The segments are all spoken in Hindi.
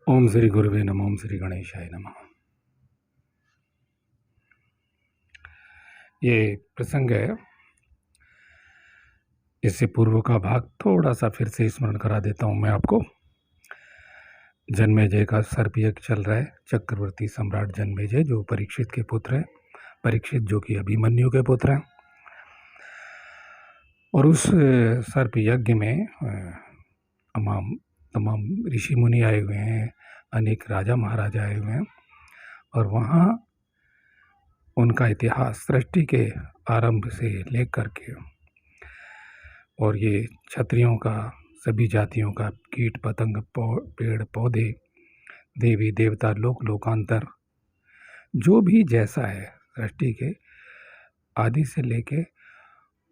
ओम श्री गुरुवे नमः। ओम श्री गणेशाय नमः। ये प्रसंग है, इससे पूर्व का भाग थोड़ा सा फिर से स्मरण करा देता हूँ मैं आपको। जन्मेजय का सर्पयज्ञ चल रहा है। चक्रवर्ती सम्राट जन्मेजय जो परीक्षित के पुत्र हैं, परीक्षित जो कि अभिमन्यु के पुत्र हैं, और उस सर्पयज्ञ में तमाम ऋषि मुनि आए हुए हैं, अनेक राजा महाराजा आए हुए हैं, और वहाँ उनका इतिहास सृष्टि के आरंभ से लेकर के और ये क्षत्रियों का, सभी जातियों का, कीट पतंग, पेड़ पौधे, देवी देवता, लोक लोकांतर, जो भी जैसा है सृष्टि के आदि से लेके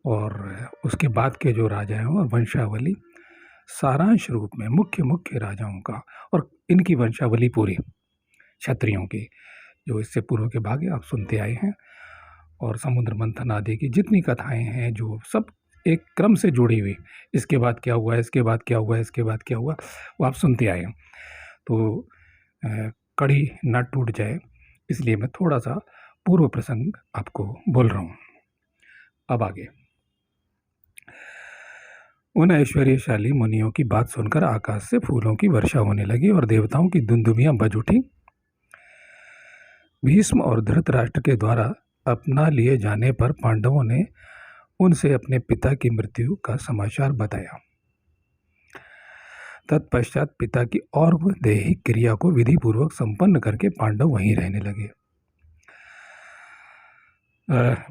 और उसके बाद के जो राजा हैं और वंशावली, सारांश रूप में मुख्य राजाओं का और इनकी वंशावली पूरी क्षत्रियों की, जो इससे पूर्व के भाग आप सुनते आए हैं, और समुद्र मंथन आदि की जितनी कथाएं हैं जो सब एक क्रम से जुड़ी हुई, इसके बाद क्या हुआ, इसके बाद क्या हुआ, इसके बाद क्या हुआ, वो आप सुनते आए हैं। तो कड़ी ना टूट जाए इसलिए मैं थोड़ा सा पूर्व प्रसंग आपको बोल रहा हूँ। अब आगे। उन ऐश्वर्यशाली मुनियों की बात सुनकर आकाश से फूलों की वर्षा होने लगी और देवताओं की दुंदुभियां बज उठी। भीष्म और धृतराष्ट्र के द्वारा अपना लिए जाने पर पांडवों ने उनसे अपने पिता की मृत्यु का समाचार बताया। तत्पश्चात पिता की और दैहिक क्रिया को विधि पूर्वक संपन्न करके पांडव वहीं रहने लगे।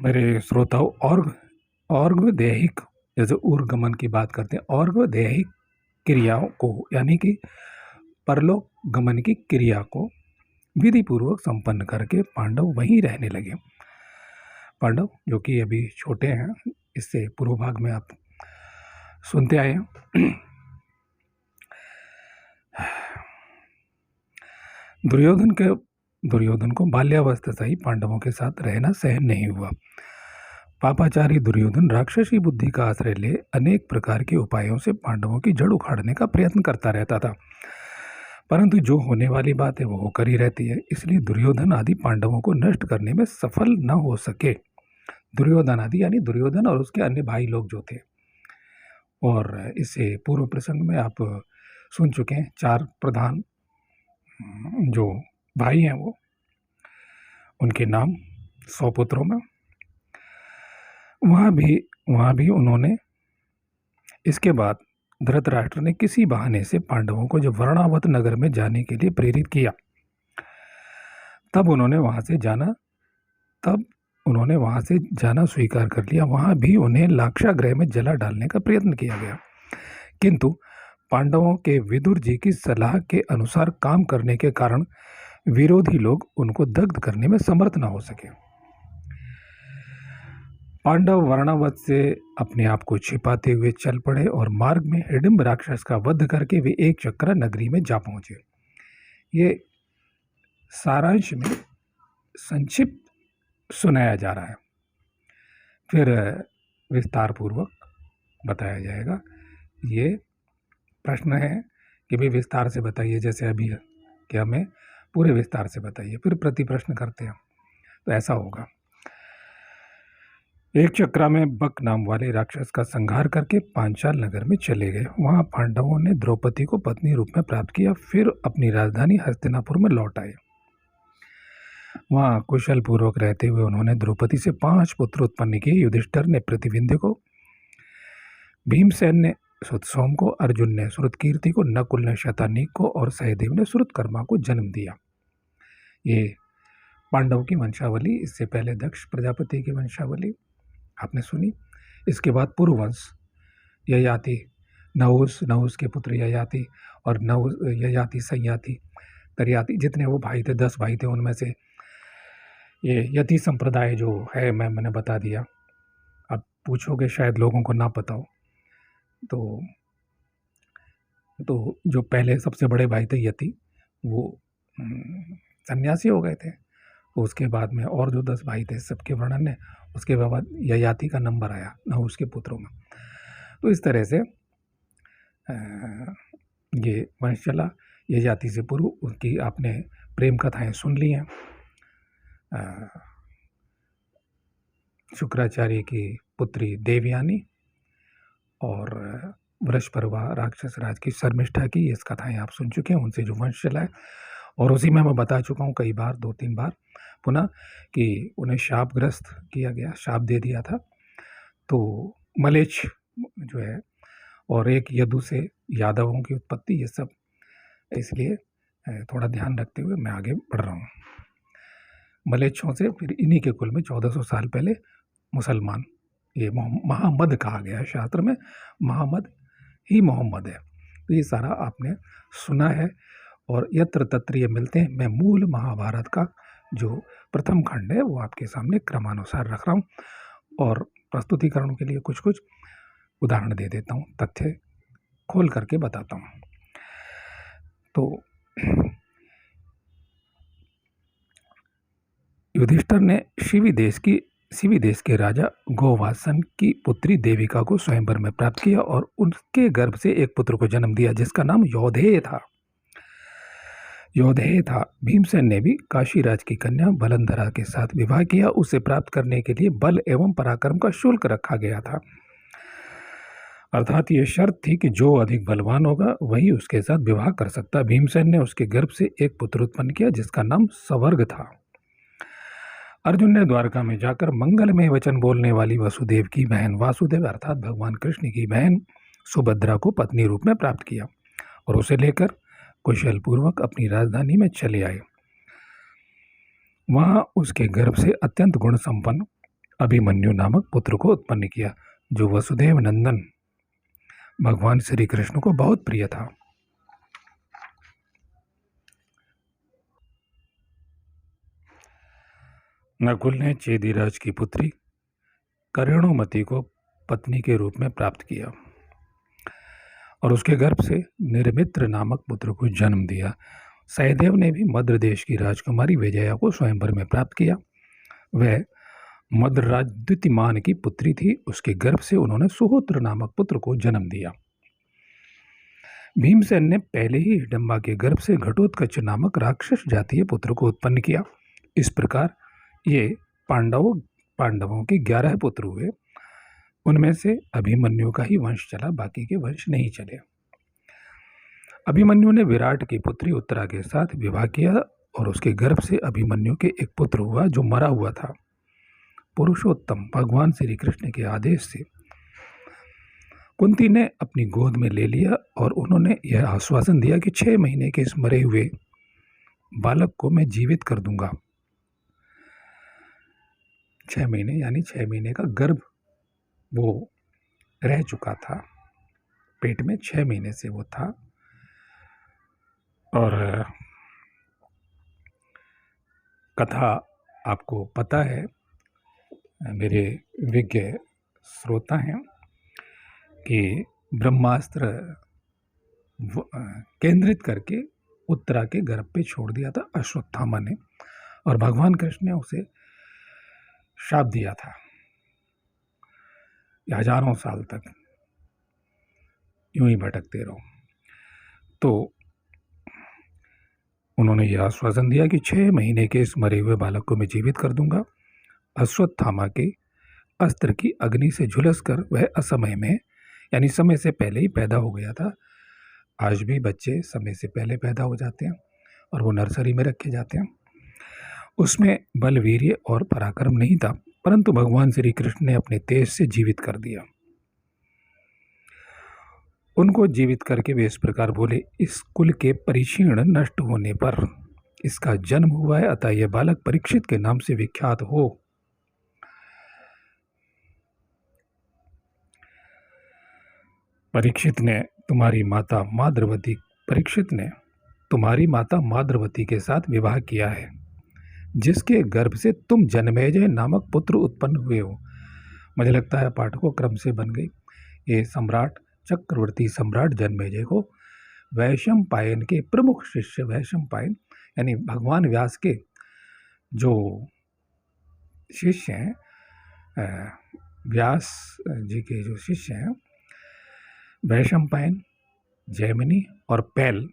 मेरे श्रोताओं, और दैहिक, जैसे ऊर्गमन की बात करते हैं, और दैहिक क्रियाओं को यानी कि परलोक गमन की क्रिया को विधि पूर्वक संपन्न करके पांडव वहीं रहने लगे। पांडव जो कि अभी छोटे हैं, इससे पूर्व भाग में आप सुनते आए हैं। दुर्योधन को बाल्यावस्था से ही पांडवों के साथ रहना सहन नहीं हुआ। पापाचारी दुर्योधन राक्षसी बुद्धि का आश्रय ले अनेक प्रकार के उपायों से पांडवों की जड़ उखाड़ने का प्रयत्न करता रहता था, परंतु जो होने वाली बात है वो होकर ही रहती है। इसलिए दुर्योधन आदि पांडवों को नष्ट करने में सफल न हो सके। दुर्योधन आदि यानी दुर्योधन और उसके अन्य भाई लोग जो थे। और इससे पूर्व प्रसंग में आप सुन चुके हैं, 4 प्रधान जो भाई हैं वो, उनके नाम 100 पुत्रों में। वहाँ भी उन्होंने, इसके बाद धृतराष्ट्र ने किसी बहाने से पांडवों को जब वर्णावत नगर में जाने के लिए प्रेरित किया, तब उन्होंने वहां से जाना स्वीकार कर लिया। वहां भी उन्हें लाक्षागृह में जला डालने का प्रयत्न किया गया, किंतु पांडवों के विदुर जी की सलाह के अनुसार काम करने के कारण विरोधी लोग उनको दग्ध करने में समर्थ न हो सके। पांडव वर्णावत से अपने आप को छिपाते हुए चल पड़े और मार्ग में हिडिंब राक्षस का वध करके वे एक चक्र नगरी में जा पहुंचे। ये सारांश में संक्षिप्त सुनाया जा रहा है, फिर विस्तार पूर्वक बताया जाएगा। ये प्रश्न है कि भाई विस्तार से बताइए, जैसे अभी कि हमें पूरे विस्तार से बताइए, फिर प्रति प्रश्न करते हैं, तो ऐसा होगा। एक चक्रा में बक नाम वाले राक्षस का संहार करके पांचाल नगर में चले गए। वहां पांडवों ने द्रौपदी को पत्नी रूप में प्राप्त किया, फिर अपनी राजधानी हस्तिनापुर में लौट आए। वहां कुशल पूर्वक रहते हुए उन्होंने द्रौपदी से 5 पुत्र उत्पन्न किए। युधिष्ठिर ने प्रतिविंध्य को, भीमसेन ने सुतसोम को, अर्जुन ने श्रुतकीर्ति को, नकुल ने शतानीक को और सहदेव ने श्रुतकर्मा को जन्म दिया। ये पांडव की वंशावली। इससे पहले दक्ष प्रजापति की वंशावली आपने सुनी। इसके बाद पुरुवंश, ययाति, नहुस के पुत्र ययाति, और ययाति, संयाति, तरियाति, जितने वो भाई थे, 10 भाई थे, उनमें से ये यति संप्रदाय जो है, मैंने बता दिया। अब पूछोगे शायद लोगों को ना पता हो, तो जो पहले सबसे बड़े भाई थे यति, वो सन्यासी हो गए थे। उसके बाद में और जो 10 भाई थे सबके वर्णन है, उसके बाद ययाति का नंबर आया नहुस के पुत्रों में। तो इस तरह से ये वंश चला। ये जाति से पूर्व उनकी आपने प्रेम कथाएं सुन ली हैं। शुक्राचार्य की पुत्री देवयानी और वृषपर्वा राक्षस राज की शर्मिष्ठा की ये कथाएं आप सुन चुके हैं, उनसे जो वंश चला है। और उसी में मैं बता चुका हूँ कई बार, 2-3 बार पुनः, कि उन्हें शापग्रस्त किया गया, शाप दे दिया था। तो मलेच्छ जो है और एक यदु से यादवों की उत्पत्ति, ये सब इसलिए थोड़ा ध्यान रखते हुए मैं आगे बढ़ रहा हूँ। मलेच्छों से फिर इन्हीं के कुल में 1400 साल पहले मुसलमान, ये महामद कहा गया है शास्त्र में, महामद ही मोहम्मद है। तो ये सारा आपने सुना है और यत्र तत्र ये मिलते हैं। मैं मूल महाभारत का जो प्रथम खंड है वो आपके सामने क्रमानुसार रख रहा हूँ और प्रस्तुतिकरण के लिए कुछ कुछ उदाहरण दे देता हूँ, तथ्य खोल करके बताता हूँ। तो युधिष्ठिर ने शिवी देश के राजा गोवासन की पुत्री देविका को स्वयंवर में प्राप्त किया और उनके गर्भ से एक पुत्र को जन्म दिया जिसका नाम योधेय था। भीमसेन ने भी काशीराज की कन्या बलंधरा के साथ विवाह किया। उसे प्राप्त करने के लिए बल एवं पराक्रम का शुल्क रखा गया था, अर्थात ये शर्त थी कि जो अधिक बलवान होगा वही उसके साथ विवाह कर सकता। भीमसेन ने उसके गर्भ से एक पुत्र उत्पन्न किया जिसका नाम सवर्ग था। अर्जुन ने द्वारका में जाकर मंगलमय वचन बोलने वाली वसुदेव की बहन वासुदेव अर्थात भगवान कृष्ण की बहन सुभद्रा को पत्नी रूप में प्राप्त किया और उसे लेकर कुशल पूर्वक अपनी राजधानी में चले आए। वहां उसके गर्भ से अत्यंत गुण संपन्न अभिमन्यु नामक पुत्र को उत्पन्न किया जो वसुदेव नंदन भगवान श्री कृष्ण को बहुत प्रिय था। नकुल ने चेदीराज की पुत्री करेणुमति को पत्नी के रूप में प्राप्त किया और उसके गर्भ से निर्मित्र नामक पुत्र को जन्म दिया। सहदेव ने भी मद्र देश की राजकुमारी विजया को स्वयंवर में प्राप्त किया। वह मद्रराज द्युतिमान की पुत्री थी। उसके गर्भ से उन्होंने सुहोत्र नामक पुत्र को जन्म दिया। भीमसेन ने पहले ही हिडम्बा के गर्भ से घटोत्कच नामक राक्षस जातीय पुत्र को उत्पन्न किया। इस प्रकार ये पांडवों के 11 पुत्र हुए। उनमें से अभिमन्यु का ही वंश चला, बाकी के वंश नहीं चले। अभिमन्यु ने विराट की पुत्री उत्तरा के साथ विवाह किया और उसके गर्भ से अभिमन्यु के एक पुत्र हुआ जो मरा हुआ था। पुरुषोत्तम भगवान श्री कृष्ण के आदेश से कुंती ने अपनी गोद में ले लिया और उन्होंने यह आश्वासन दिया कि 6 महीने के इस मरे हुए बालक को मैं जीवित कर दूंगा। 6 महीने यानी 6 महीने का गर्भ वो रह चुका था, पेट में 6 महीने से वो था। और कथा आपको पता है, मेरे विज्ञ श्रोता हैं, कि ब्रह्मास्त्र केंद्रित करके उत्तरा के गर्भ पे छोड़ दिया था अश्वत्थामा ने और भगवान कृष्ण ने उसे शाप दिया था हजारों साल तक यूं ही भटकते रहो। तो उन्होंने यह आश्वासन दिया कि 6 महीने के इस मरे हुए बालक को मैं जीवित कर दूंगा। अश्वत्थामा के अस्त्र की अग्नि से झुलसकर वह असमय में यानी समय से पहले ही पैदा हो गया था। आज भी बच्चे समय से पहले पैदा हो जाते हैं और वो नर्सरी में रखे जाते हैं। उसमें बल, वीर्य और पराक्रम नहीं था, परंतु भगवान श्री कृष्ण ने अपने तेज से जीवित कर दिया। उनको जीवित करके वे इस प्रकार बोले, इस कुल के परिक्षीण नष्ट होने पर इसका जन्म हुआ है, अतः यह बालक परीक्षित के नाम से विख्यात हो। परीक्षित ने तुम्हारी माता माद्रवती के साथ विवाह किया है, जिसके गर्भ से तुम जन्मेजय नामक पुत्र उत्पन्न हुए हो। मुझे लगता है पाठकों क्रम से बन गई। ये चक्रवर्ती सम्राट जन्मेजय को वैशंपायन के प्रमुख शिष्य, वैशंपायन यानी भगवान व्यास के जो शिष्य हैं, व्यास जी के जो शिष्य हैं, वैशंपायन, जैमिनी और पैल,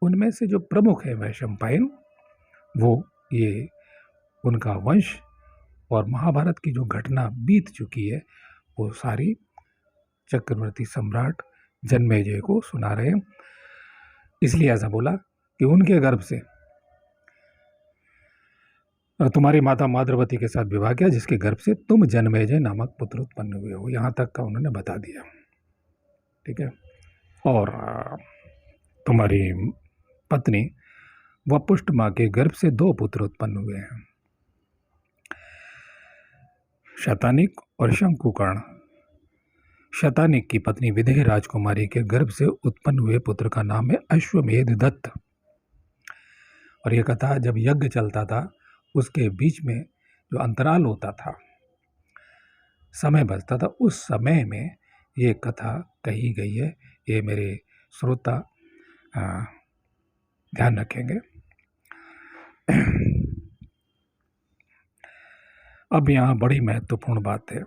उनमें से जो प्रमुख है वैशंपायन, वो ये उनका वंश और महाभारत की जो घटना बीत चुकी है वो सारी चक्रवर्ती सम्राट जन्मेजय को सुना रहे हैं। इसलिए ऐसा बोला कि उनके गर्भ से तुम्हारी माता माद्रवती के साथ विवाह किया, जिसके गर्भ से तुम जन्मेजय नामक पुत्र उत्पन्न हुए हो। यहाँ तक का उन्होंने बता दिया, ठीक है। और तुम्हारी पत्नी वपुष्ट माँ के गर्भ से 2 पुत्र उत्पन्न हुए हैं, शतानिक और शंकुकर्ण। शतानिक की पत्नी विदेह राजकुमारी के गर्भ से उत्पन्न हुए पुत्र का नाम है अश्वमेध दत्त। और यह कथा जब यज्ञ चलता था उसके बीच में जो अंतराल होता था, समय बचता था, उस समय में ये कथा कही गई है। ये मेरे श्रोता ध्यान रखेंगे। अब यहाँ बड़ी महत्वपूर्ण बात है।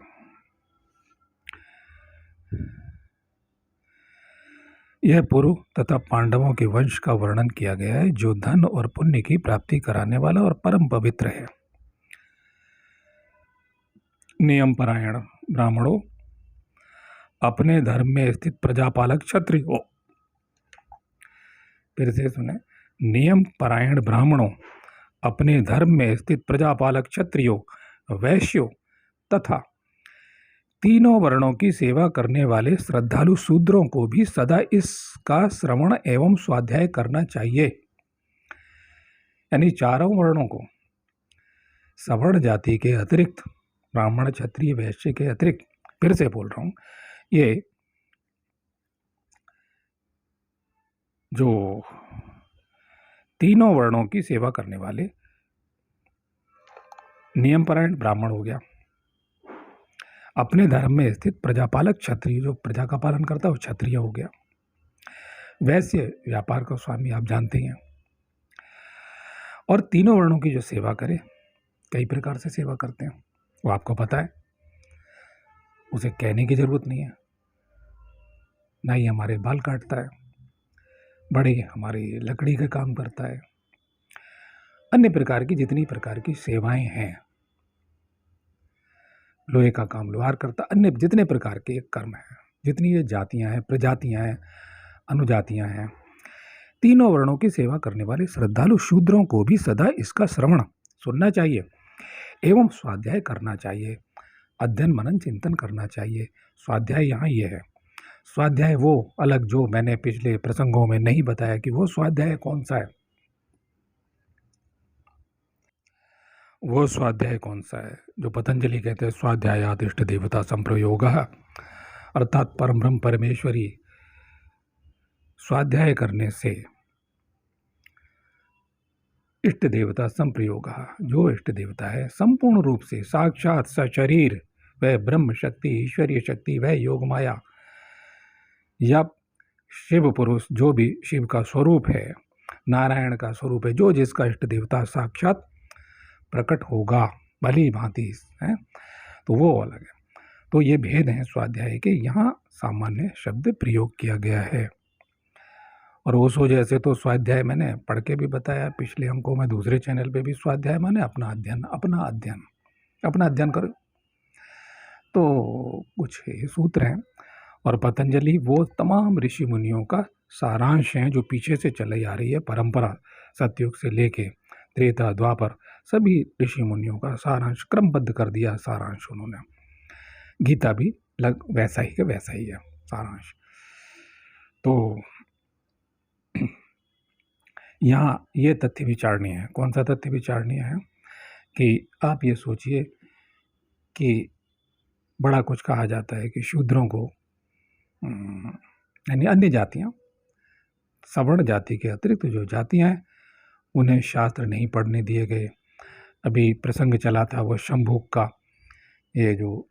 यह पूर्व तथा पांडवों के वंश का वर्णन किया गया है, जो धन और पुण्य की प्राप्ति कराने वाला और परम पवित्र है। नियम परायण ब्राह्मणों, अपने धर्म में स्थित प्रजापालक क्षत्रियों, फिर से सुने, नियम परायण ब्राह्मणों, अपने धर्म में स्थित प्रजापालक क्षत्रियों, वैश्यों तथा तीनों वर्णों की सेवा करने वाले श्रद्धालु शूद्रों को भी सदा इसका श्रवण एवं स्वाध्याय करना चाहिए। यानी चारों वर्णों को, सवर्ण जाति के अतिरिक्त, ब्राह्मण क्षत्रिय वैश्य के अतिरिक्त, फिर से बोल रहा हूं, ये जो तीनों वर्णों की सेवा करने वाले, नियमपरायण ब्राह्मण हो गया, अपने धर्म में स्थित प्रजापालक क्षत्रिय, जो प्रजा का पालन करता है वो क्षत्रिय हो गया, वैश्य व्यापार का स्वामी, आप जानते हैं, और तीनों वर्णों की जो सेवा करे, कई प्रकार से सेवा करते हैं, वो आपको पता है, उसे कहने की जरूरत नहीं है। ना ही हमारे बाल काटता है, बड़े हमारी लकड़ी का काम करता है, अन्य प्रकार की जितनी प्रकार की सेवाएं हैं, लोहे का काम लोहार करता, अन्य जितने प्रकार के कर्म हैं, जितनी ये जातियां हैं, प्रजातियां हैं, अनुजातियां हैं, तीनों वर्णों की सेवा करने वाले श्रद्धालु शूद्रों को भी सदा इसका श्रवण सुनना चाहिए एवं स्वाध्याय करना चाहिए, अध्ययन मनन चिंतन करना चाहिए। स्वाध्याय यहाँ ये है, स्वाध्याय वो अलग जो मैंने पिछले प्रसंगों में नहीं बताया कि वो स्वाध्याय कौन सा है, वो स्वाध्याय कौन सा है जो पतंजलि कहते हैं स्वाध्यायात इष्ट देवता संप्रयोगः, अर्थात परम ब्रह्म परमेश्वरी स्वाध्याय करने से इष्ट देवता संप्रयोगः, जो इष्ट देवता है संपूर्ण रूप से साक्षात सशरीर वह ब्रह्म शक्ति, ईश्वरीय शक्ति, वह योग माया या शिव पुरुष, जो भी शिव का स्वरूप है, नारायण का स्वरूप है, जो जिसका इष्ट देवता साक्षात प्रकट होगा भली भांति है, तो वो अलग है। तो ये भेद है स्वाध्याय के, यहाँ सामान्य शब्द प्रयोग किया गया है। और ओशो जैसे तो स्वाध्याय मैंने पढ़ के भी बताया पिछले अंकों में, दूसरे चैनल पे भी, स्वाध्याय माने अपना अध्ययन, अपना अध्ययन, अपना अध्ययन करो। तो कुछ सूत्र हैं, और पतंजलि वो तमाम ऋषि मुनियों का सारांश है जो पीछे से चली आ रही है परंपरा, सतयुग से लेके त्रेता द्वापर, सभी ऋषि मुनियों का सारांश क्रमबद्ध कर दिया, सारांश उन्होंने। गीता भी वैसा ही का वैसा ही है सारांश। तो यहाँ ये तथ्य विचारणीय है। कौन सा तथ्य विचारणीय है कि आप ये सोचिए कि बड़ा कुछ कहा जाता है कि शूद्रों को, यानी अन्य जातियाँ, सवर्ण जाति के अतिरिक्त जो जातियाँ हैं उन्हें शास्त्र नहीं पढ़ने दिए गए। अभी प्रसंग चला था वो शंभुक का, ये जो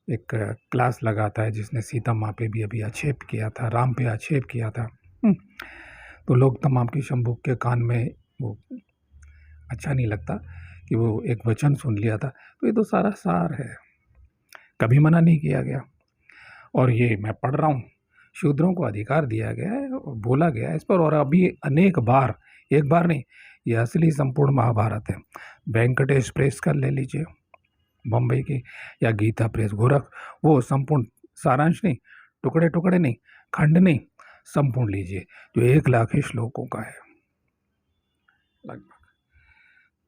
एक क्लास लगाता है जिसने सीता माँ पे भी अभी आक्षेप किया था, राम पे आक्षेप किया था, तो लोग तमाम की शंभुक के कान में वो अच्छा नहीं लगता कि वो एक वचन सुन लिया था। तो ये तो सारा सार है, कभी मना नहीं किया गया। और ये मैं पढ़ रहा हूँ शूद्रों को अधिकार दिया गया है और बोला गया है इस पर, और अभी अनेक बार, एक बार नहीं, ये असली संपूर्ण महाभारत है। वेंकटेश प्रेस का ले लीजिए बम्बई की, या गीता प्रेस गोरख, वो संपूर्ण सारांश नहीं, टुकड़े टुकड़े नहीं, खंड नहीं, संपूर्ण लीजिए, जो 1,00,000 श्लोकों का है लगभग।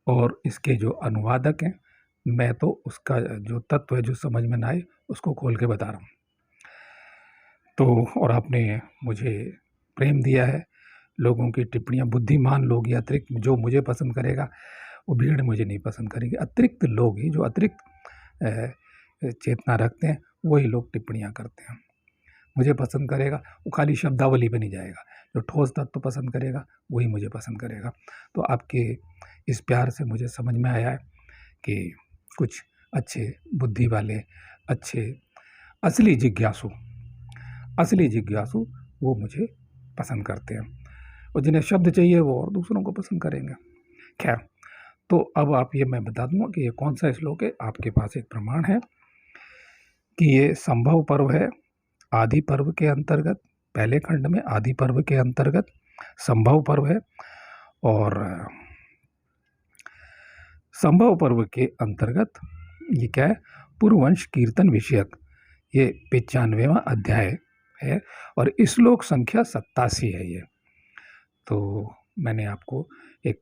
और इसके जो अनुवादक हैं, मैं तो उसका जो तत्व है जो समझ में ना आए उसको खोल के बता रहा हूँ। तो और आपने मुझे प्रेम दिया है, लोगों की टिप्पणियाँ, बुद्धिमान लोग या अतिरिक्त, जो मुझे पसंद करेगा वो भीड़ मुझे नहीं पसंद करेगी। अतिरिक्त लोग ही, जो अतिरिक्त चेतना रखते हैं, वही लोग टिप्पणियाँ करते हैं। मुझे पसंद करेगा वो खाली शब्दावली पे नहीं जाएगा, जो ठोस तत्व पसंद करेगा वही मुझे पसंद करेगा। तो आपके इस प्यार से मुझे समझ में आया है कि कुछ अच्छे बुद्धि वाले, अच्छे असली जिज्ञासु वो मुझे पसंद करते हैं, और जिन्हें शब्द चाहिए वो और दूसरों को पसंद करेंगे। खैर, तो अब आप ये मैं बता दूंगा कि ये कौन सा श्लोक है। आपके पास एक प्रमाण है कि ये संभव पर्व है, आदि पर्व के अंतर्गत, पहले खंड में आदि पर्व के अंतर्गत संभव पर्व है, और संभव पर्व के अंतर्गत ये क्या है, पूर्ववंश कीर्तन विषयक, ये 95वां अध्याय है, और श्लोक संख्या 87 है ये। तो मैंने आपको एक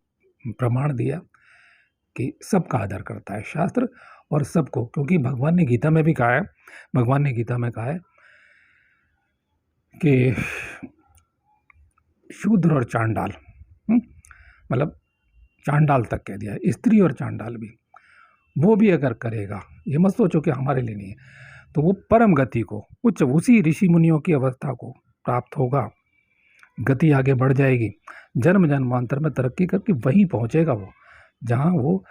प्रमाण दिया कि सबका आदर करता है शास्त्र, और सबको, क्योंकि भगवान ने गीता में भी कहा है, भगवान ने गीता में कहा है कि शूद्र और चांडाल, मतलब चांडाल तक कह दिया, स्त्री और चांडाल भी, वो भी अगर करेगा, ये मत सोचो कि हमारे लिए नहीं है, तो वो परम गति को, उच्च, उसी ऋषि मुनियों की अवस्था को प्राप्त होगा, गति आगे बढ़ जाएगी, जन्म जन्मांतर में तरक्की करके वहीं पहुंचेगा वो, जहां वो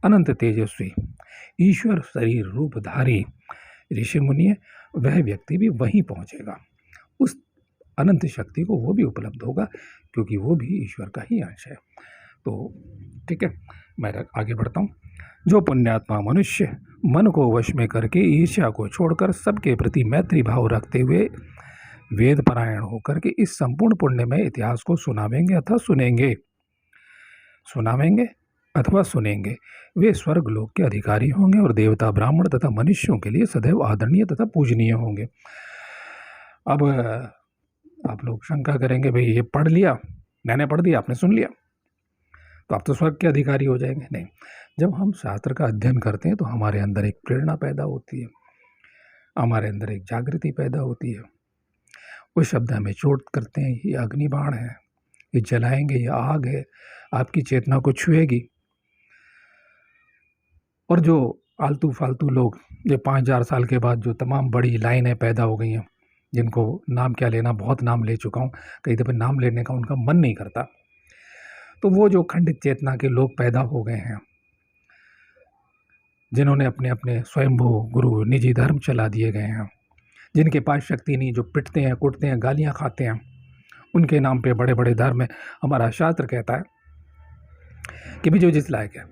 अनंत तेजस्वी ईश्वर शरीर रूपधारी ऋषि मुनि है, वह व्यक्ति भी वहीं पहुंचेगा, उस अनंत शक्ति को वो भी उपलब्ध होगा, क्योंकि वो भी ईश्वर का ही अंश है। तो ठीक है, मैं आगे बढ़ता हूँ। जो पुण्यात्मा मनुष्य मन को वश में करके ईर्ष्या को छोड़कर सबके प्रति मैत्री भाव रखते हुए वेद पारायण होकर के इस संपूर्ण पुण्यमय इतिहास को सुनावेंगे अथवा सुनेंगे, वे स्वर्ग लोक के अधिकारी होंगे और देवता, ब्राह्मण तथा मनुष्यों के लिए सदैव आदरणीय तथा पूजनीय होंगे। अब आप लोग शंका करेंगे, भाई ये पढ़ लिया, मैंने पढ़ दिया, आपने सुन लिया, तो आप तो स्वर्ग के अधिकारी हो जाएंगे। नहीं, जब हम शास्त्र का अध्ययन करते हैं तो हमारे अंदर एक प्रेरणा पैदा होती है, हमारे अंदर एक जागृति पैदा होती है। वो शब्द हमें चोट करते हैं, ये अग्निबाण है, ये जलाएंगे, ये आग है, आपकी चेतना को छुएगी। और जो आलतू फालतू लोग, ये 5,000 साल के बाद जो तमाम बड़ी लाइनें पैदा हो गई हैं, जिनको नाम क्या लेना, बहुत नाम ले चुका हूँ, कई दफ़े नाम लेने का उनका मन नहीं करता, तो वो जो खंडित चेतना के लोग पैदा हो गए हैं, जिन्होंने अपने अपने स्वयंभू गुरु निजी धर्म चला दिए गए हैं, जिनके पास शक्ति नहीं, जो पिटते हैं, कुटते हैं, गालियाँ खाते हैं, उनके नाम पे बड़े बड़े धर्म है। हमारा शास्त्र कहता है कि भी जो जिस लायक है,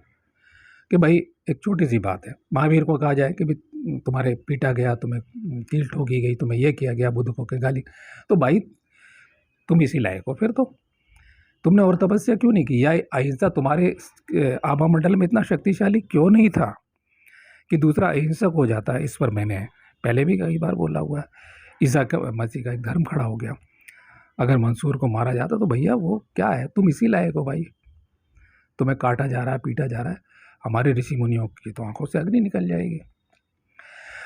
कि भाई एक छोटी सी बात है, महावीर को कहा जाए कि भी तुम्हारे पीटा गया, तुम्हें कील ठोकी गई, तुम्हें ये किया गया, बुद्ध को के गाली, तो भाई तुम इसी लायक हो, फिर तो तुमने और तपस्या क्यों नहीं की, या अहिंसा तुम्हारे आभा मंडल में इतना शक्तिशाली क्यों नहीं था कि दूसरा अहिंसक हो जाता है। इस पर मैंने पहले भी कई बार बोला हुआ है, ईसा का, मसीह का एक धर्म खड़ा हो गया। अगर मंसूर को मारा जाता तो भैया वो क्या है, तुम इसी लायक हो भाई, तुम्हें काटा जा रहा है, पीटा जा रहा है, हमारे ऋषि मुनियों की तो आंखों से अग्नि निकल जाएगी।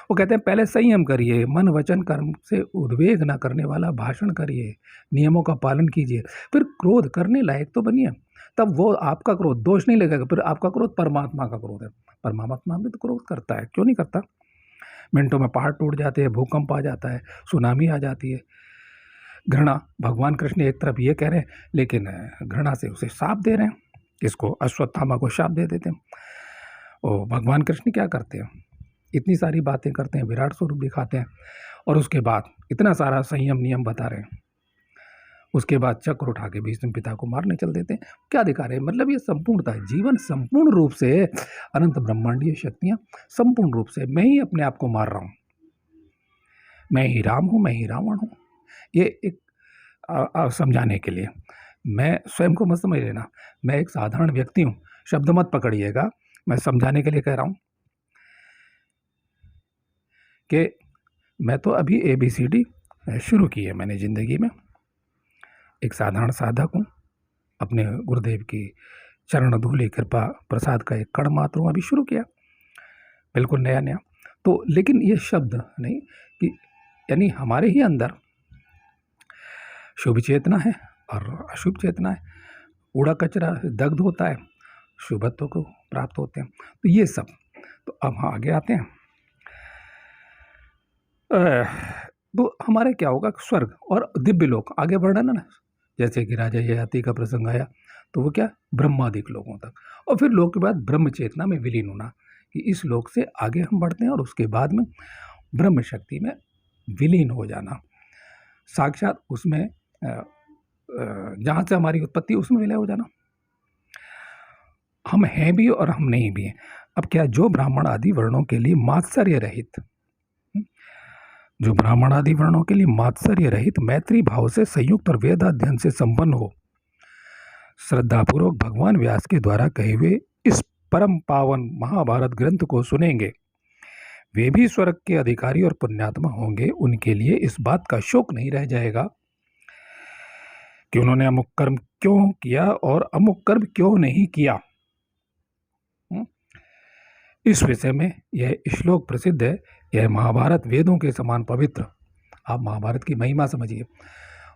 वो कहते हैं पहले संयम करिए, मन वचन कर्म से उद्वेग न करने वाला भाषण करिए, नियमों का पालन कीजिए, फिर क्रोध करने लायक तो बनिए, तब वो आपका क्रोध दोष नहीं लगेगा। फिर आपका क्रोध परमात्मा का क्रोध है, परमात्मा भी तो क्रोध करता है, क्यों नहीं करता। मिनटों में पहाड़ टूट जाते हैं, भूकंप आ जाता है, सुनामी आ जाती है। घृणा, भगवान कृष्ण एक तरफ ये कह रहे हैं, लेकिन घृणा से उसे शाप दे रहे हैं, इसको अश्वत्थामा को शाप दे देते हैं। और भगवान कृष्ण क्या करते हैं, इतनी सारी बातें करते हैं, विराट स्वरूप दिखाते हैं, और उसके बाद इतना सारा संयम नियम बता रहे हैं, उसके बाद चक्र उठा के भीष्म पिता को मारने चल देते हैं। क्या दिखा रहे हैं, मतलब ये संपूर्णता है, जीवन संपूर्ण रूप से अनंत ब्रह्मांडीय शक्तियाँ संपूर्ण रूप से, मैं ही अपने आप को मार रहा हूँ, मैं ही राम हूँ, मैं ही रावण हूँ, ये एक समझाने के लिए, मैं स्वयं को मत समझ लेना, मैं एक साधारण व्यक्ति हूँ, शब्द मत पकड़िएगा, मैं समझाने के लिए कह रहा हूँ कि मैं तो अभी ABCD शुरू की है मैंने ज़िंदगी में, एक साधारण साधक हूँ, अपने गुरुदेव की चरण धूलि कृपा प्रसाद का एक कण मात्र हूँ, अभी शुरू किया, बिल्कुल नया नया। तो लेकिन ये शब्द नहीं कि यानी हमारे ही अंदर शुभ चेतना है और अशुभ चेतना है, कूड़ा कचरा दग्ध होता है, शुभत्व को प्राप्त होते हैं, तो ये सब। तो अब हाँ आगे आते हैं। तो हमारे क्या होगा, स्वर्ग और दिव्य लोक आगे वर्णन है ना, जैसे कि राजा ययाति का प्रसंग आया तो वो क्या, ब्रह्मादिक लोगों तक, और फिर लोक के बाद ब्रह्म चेतना में विलीन होना, कि इस लोक से आगे हम बढ़ते हैं और उसके बाद में ब्रह्म शक्ति में विलीन हो जाना, साक्षात उसमें जहाँ से हमारी उत्पत्ति उसमें विलय हो जाना। हम हैं भी और हम नहीं भी हैं। अब क्या, जो ब्राह्मण आदि वर्णों के लिए मात्सर्य रहित, जो ब्राह्मण आदि वर्णों के लिए मात्सर्य रहित मैत्री भाव से संयुक्त और वेद अध्ययन से संपन्न हो, श्रद्धापूर्वक भगवान व्यास के द्वारा कहे हुए इस परम पावन महाभारत ग्रंथ को सुनेंगे, वे भी स्वर्ग के अधिकारी और पुण्यात्मा होंगे। उनके लिए इस बात का शोक नहीं रह जाएगा कि उन्होंने अमुक कर्म क्यों किया और अमुक कर्म क्यों नहीं किया। इस विषय में यह श्लोक प्रसिद्ध है। यह महाभारत वेदों के समान पवित्र, आप महाभारत की महिमा समझिए,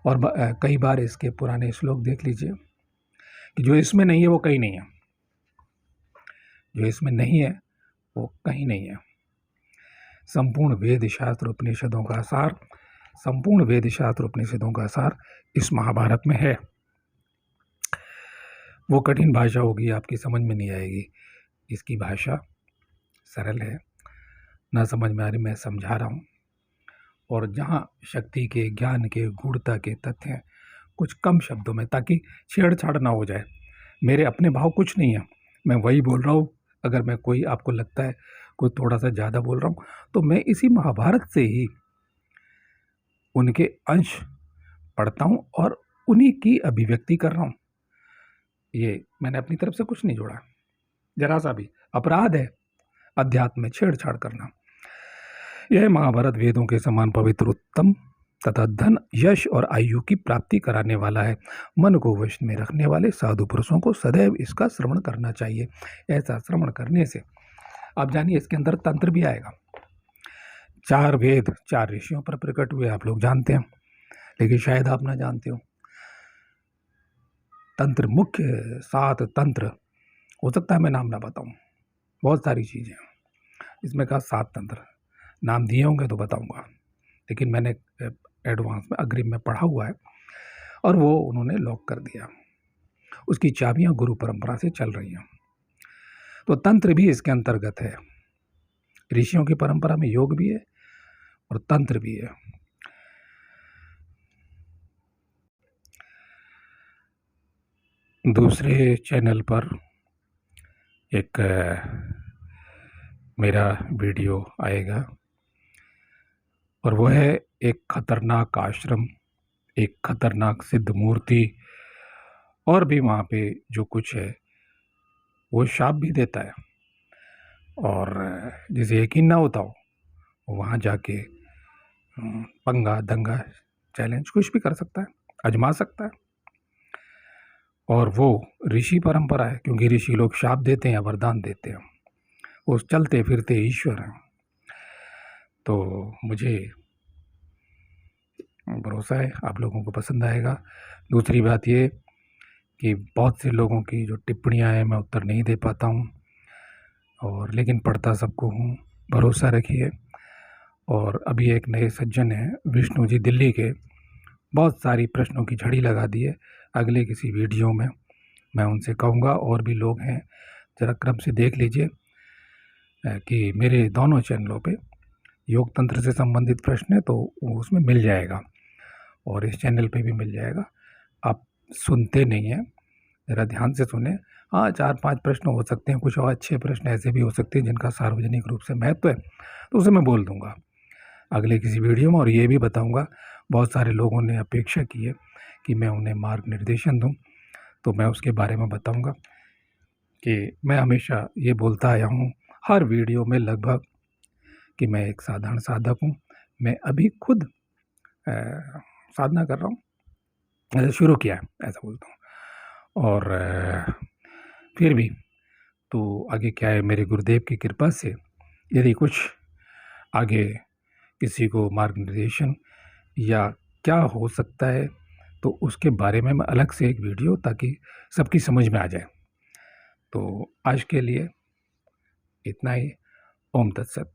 और कई बार इसके पुराने श्लोक देख लीजिए कि जो इसमें नहीं है वो कहीं नहीं है, जो इसमें नहीं है वो कहीं नहीं है। संपूर्ण वेद शास्त्र उपनिषदों का सार, संपूर्ण वेद शास्त्र उपनिषदों का सार इस महाभारत में है। वो कठिन भाषा होगी, आपकी समझ में नहीं आएगी, इसकी भाषा सरल है, ना समझ में आ रही मैं समझा रहा हूँ। और जहाँ शक्ति के, ज्ञान के, गूढ़ता के तथ्य हैं, कुछ कम शब्दों में, ताकि छेड़छाड़ ना हो जाए। मेरे अपने भाव कुछ नहीं है, मैं वही बोल रहा हूँ। अगर मैं कोई, आपको लगता है कोई थोड़ा सा ज़्यादा बोल रहा हूँ, तो मैं इसी महाभारत से ही उनके अंश पढ़ता हूँ और उन्हीं की अभिव्यक्ति कर रहा हूँ। ये मैंने अपनी तरफ से कुछ नहीं जोड़ा, जरा सा भी। अपराध है अध्यात्म में छेड़छाड़ करना। यह महाभारत वेदों के समान पवित्र, उत्तम तथा धन, यश और आयु की प्राप्ति कराने वाला है। मन को वश में रखने वाले साधु पुरुषों को सदैव इसका श्रवण करना चाहिए। ऐसा श्रवण करने से आप जानिए इसके अंदर तंत्र भी आएगा। 4 वेद 4 ऋषियों पर प्रकट हुए, आप लोग जानते हैं, लेकिन शायद आप ना जानते हो। तंत्र, मुख्य 7 तंत्र, हो सकता है मैं नाम ना बताऊं, बहुत सारी चीज़ें इसमें कहा 7 तंत्र, नाम दिए होंगे तो बताऊंगा, लेकिन मैंने एडवांस में अग्रिम में पढ़ा हुआ है और वो उन्होंने लॉक कर दिया। उसकी चाबियां गुरु परंपरा से चल रही हैं। तो तंत्र भी इसके अंतर्गत है। ऋषियों की परंपरा में योग भी है और तंत्र भी है। दूसरे चैनल पर एक मेरा वीडियो आएगा और वह है एक खतरनाक आश्रम, एक खतरनाक सिद्ध मूर्ति, और भी वहाँ पे जो कुछ है वो शाप भी देता है, और जिसे यकीन ना होता हो वहाँ जाके पंगा दंगा चैलेंज कुछ भी कर सकता है, आजमा सकता है। और वो ऋषि परंपरा है, क्योंकि ऋषि लोग शाप देते हैं, वरदान देते हैं, वो चलते फिरते ईश्वर हैं। तो मुझे भरोसा है आप लोगों को पसंद आएगा। दूसरी बात ये कि बहुत से लोगों की जो टिप्पणियां हैं मैं उत्तर नहीं दे पाता हूं, और लेकिन पढ़ता सबको हूं, भरोसा रखिए। और अभी एक नए सज्जन हैं विष्णु जी दिल्ली के, बहुत सारी प्रश्नों की झड़ी लगा दी है। अगले किसी वीडियो में मैं उनसे कहूँगा, और भी लोग हैं, ज़रा क्रम से देख लीजिए कि मेरे दोनों चैनलों पे योग तंत्र से संबंधित प्रश्न है तो उसमें मिल जाएगा, और इस चैनल पे भी मिल जाएगा। आप सुनते नहीं हैं, ज़रा ध्यान से सुने। हाँ, 4-5 प्रश्न हो सकते हैं, कुछ और अच्छे प्रश्न ऐसे भी हो सकते हैं जिनका सार्वजनिक रूप से महत्व है, तो उसे मैं बोल दूँगा अगले किसी वीडियो में। और ये भी बताऊँगा बहुत सारे लोगों ने अपेक्षा की है कि मैं उन्हें मार्ग निर्देशन दूँ, तो मैं उसके बारे में बताऊँगा कि मैं हमेशा ये बोलता आया हूँ हर वीडियो में लगभग कि मैं एक साधारण साधक हूँ। मैं अभी खुद साधना कर रहा हूँ, ऐसे शुरू किया है, ऐसा बोलता हूँ। और फिर भी तो आगे क्या है, मेरे गुरुदेव की कृपा से यदि कुछ आगे किसी को मार्गदर्शन या क्या हो सकता है, तो उसके बारे में मैं अलग से एक वीडियो ताकि सबकी समझ में आ जाए। तो आज के लिए इतना ही। ओम तत्सत।